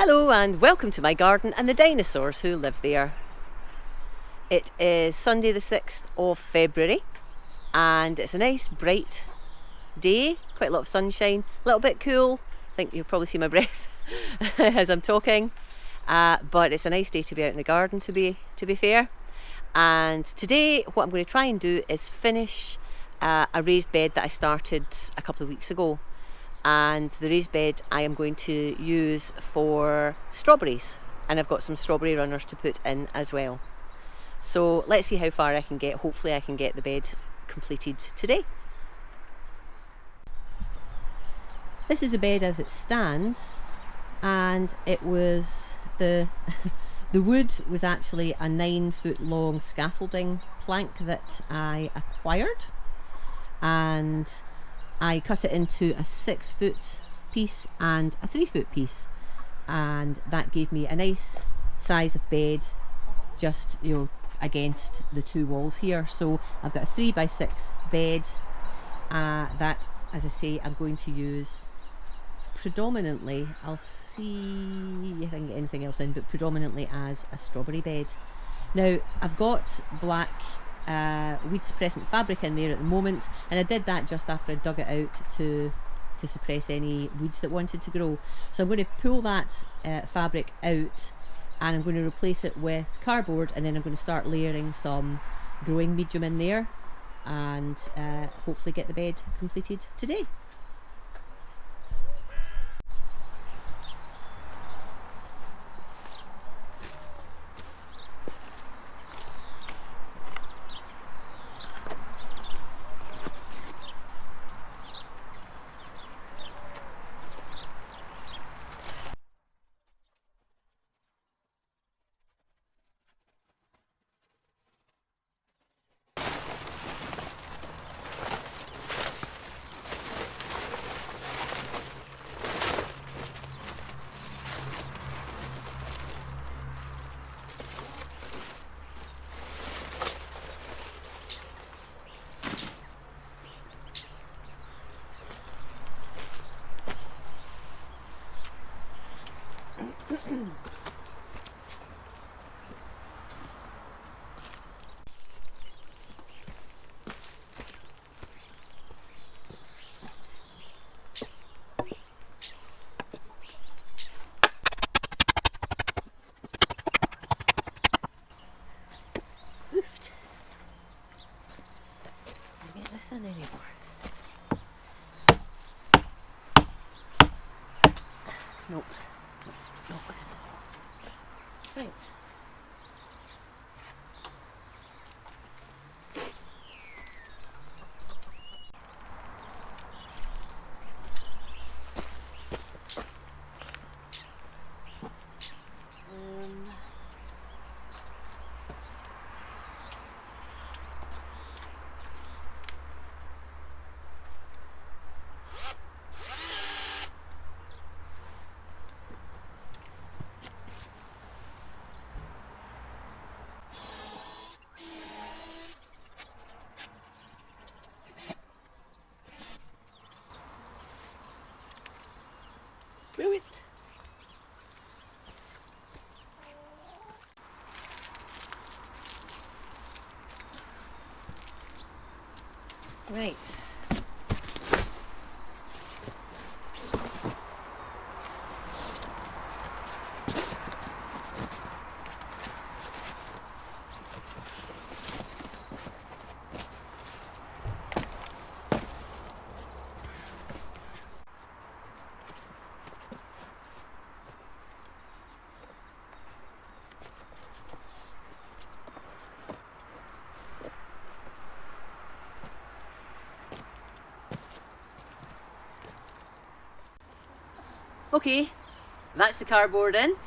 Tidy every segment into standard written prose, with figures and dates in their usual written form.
Hello and welcome to my garden and the dinosaurs who live there. It is Sunday the 6th of February and it's a nice bright day, quite a lot of sunshine, a little bit cool. I think you'll probably see my breath as I'm talking, but it's a nice day to be out in the garden to be fair. And today what I'm going to try and do is finish a raised bed that I started a couple of weeks ago. And the raised bed I am going to use for strawberries, and I've got some strawberry runners to put in as well. So let's see how far I can get. Hopefully I can get the bed completed today. This is the bed as it stands, and it was the wood was actually a 9-foot long scaffolding plank that I acquired, and I cut it into a 6-foot piece and a 3-foot piece, and that gave me a nice size of bed just against the two walls here. So I've got a 3x6 bed that, as I say, I'm going to use predominantly, I'll see if I can get anything else in, but predominantly as a strawberry bed. Now I've got black weed suppressant fabric in there at the moment, and I did that just after I dug it out to suppress any weeds that wanted to grow. So I'm going to pull that fabric out, and I'm going to replace it with cardboard, and then I'm going to start layering some growing medium in there, and hopefully get the bed completed today. Anymore. Nope, that's not it. Right. Brilliant. Right. Okay, that's the cardboard in.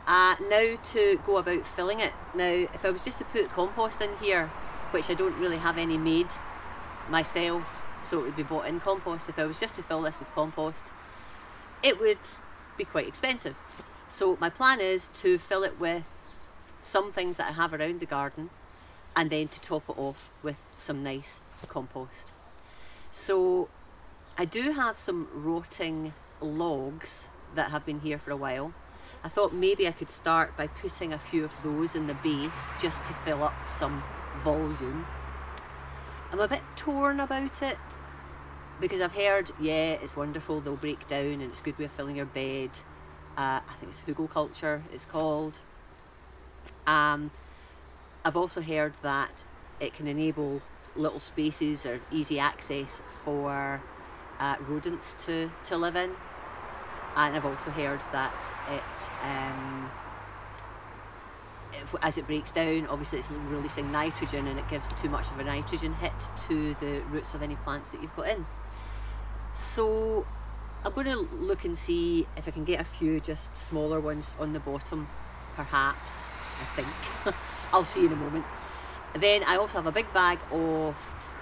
Now to go about filling it. Now, if I was just to put compost in here, which I don't really have any made myself, so it would be bought in compost. If I was just to fill this with compost, it would be quite expensive. So my plan is to fill it with some things that I have around the garden, and then to top it off with some nice compost. So I do have some rotting logs that have been here for a while, I thought maybe I could start by putting a few of those in the base just to fill up some volume. I'm a bit torn about it because I've heard, yeah, it's wonderful, they'll break down and it's a good way of filling your bed. I think it's hugelkultur it's called. I've also heard that it can enable little spaces or easy access for rodents to live in. And I've also heard that as it breaks down, obviously it's releasing nitrogen and it gives too much of a nitrogen hit to the roots of any plants that you've got in. So I'm going to look and see if I can get a few just smaller ones on the bottom, perhaps, I think. I'll see in a moment. Then I also have a big bag of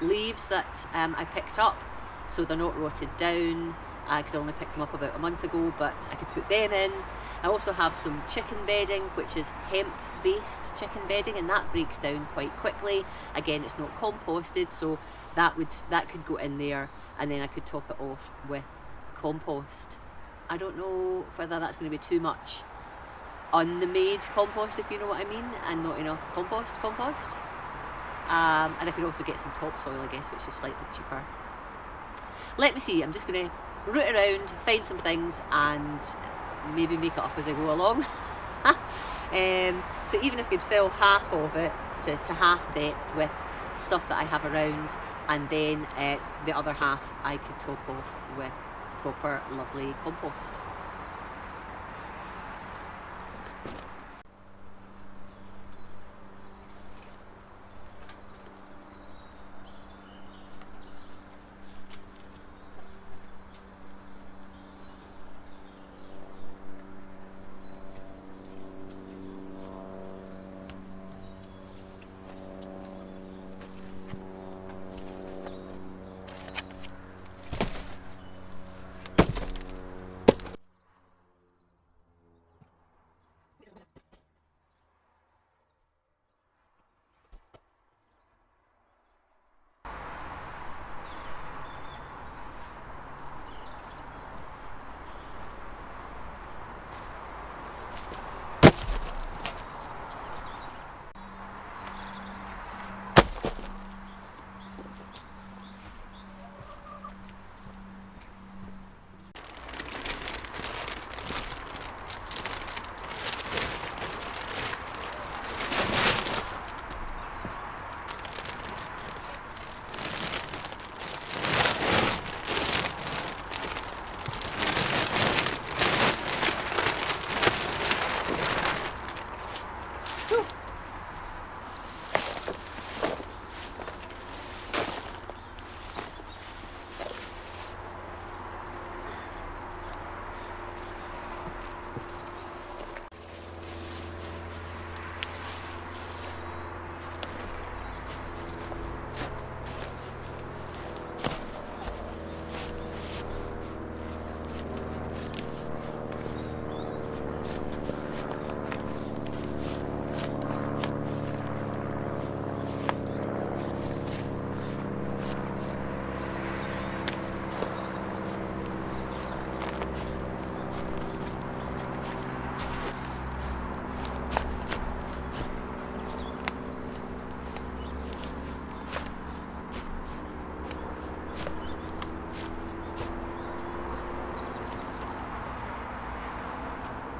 leaves that I picked up, so they're not rotted down, because I only picked them up about a month ago, but I could put them in. I also have some chicken bedding, which is hemp-based chicken bedding, and that breaks down quite quickly. Again, it's not composted, so that could go in there, and then I could top it off with compost. I don't know whether that's going to be too much on the made compost, if you know what I mean, and not enough compost. And I could also get some topsoil, I guess, which is slightly cheaper. Let me see, I'm just going to root around, find some things, and maybe make it up as I go along. So even if I could fill half of it to half depth with stuff that I have around, and then the other half I could top off with proper lovely compost.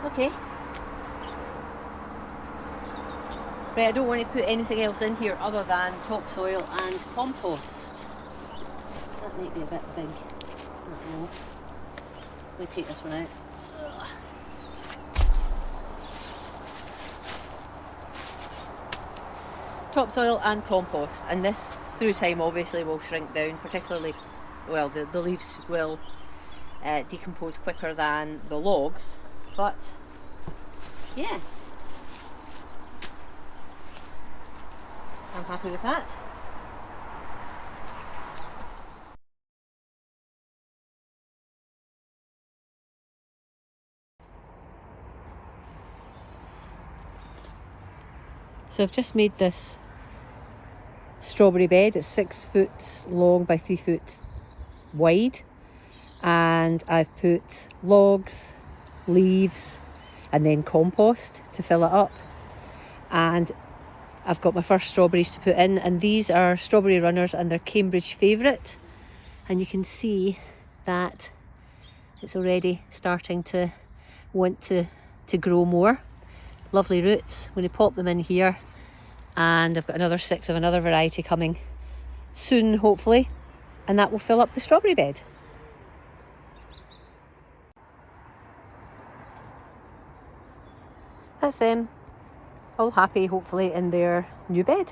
Okay. Right, I don't want to put anything else in here other than topsoil and compost. That might be a bit big. I don't know. Let me take this one out. Topsoil and compost, and this through time obviously will shrink down, particularly, well, the leaves will decompose quicker than the logs, but yeah, I'm happy with that. So I've just made this strawberry bed. It's 6 foot long by 3 foot wide, and I've put logs, leaves, and then compost to fill it up. And I've got my first strawberries to put in, and these are strawberry runners and they're Cambridge favourite. And you can see that it's already starting to want to grow more. Lovely roots. I'm going to pop them in here, and I've got another 6 of another variety coming soon, hopefully, and that will fill up the strawberry bed. That's them, all happy hopefully in their new bed.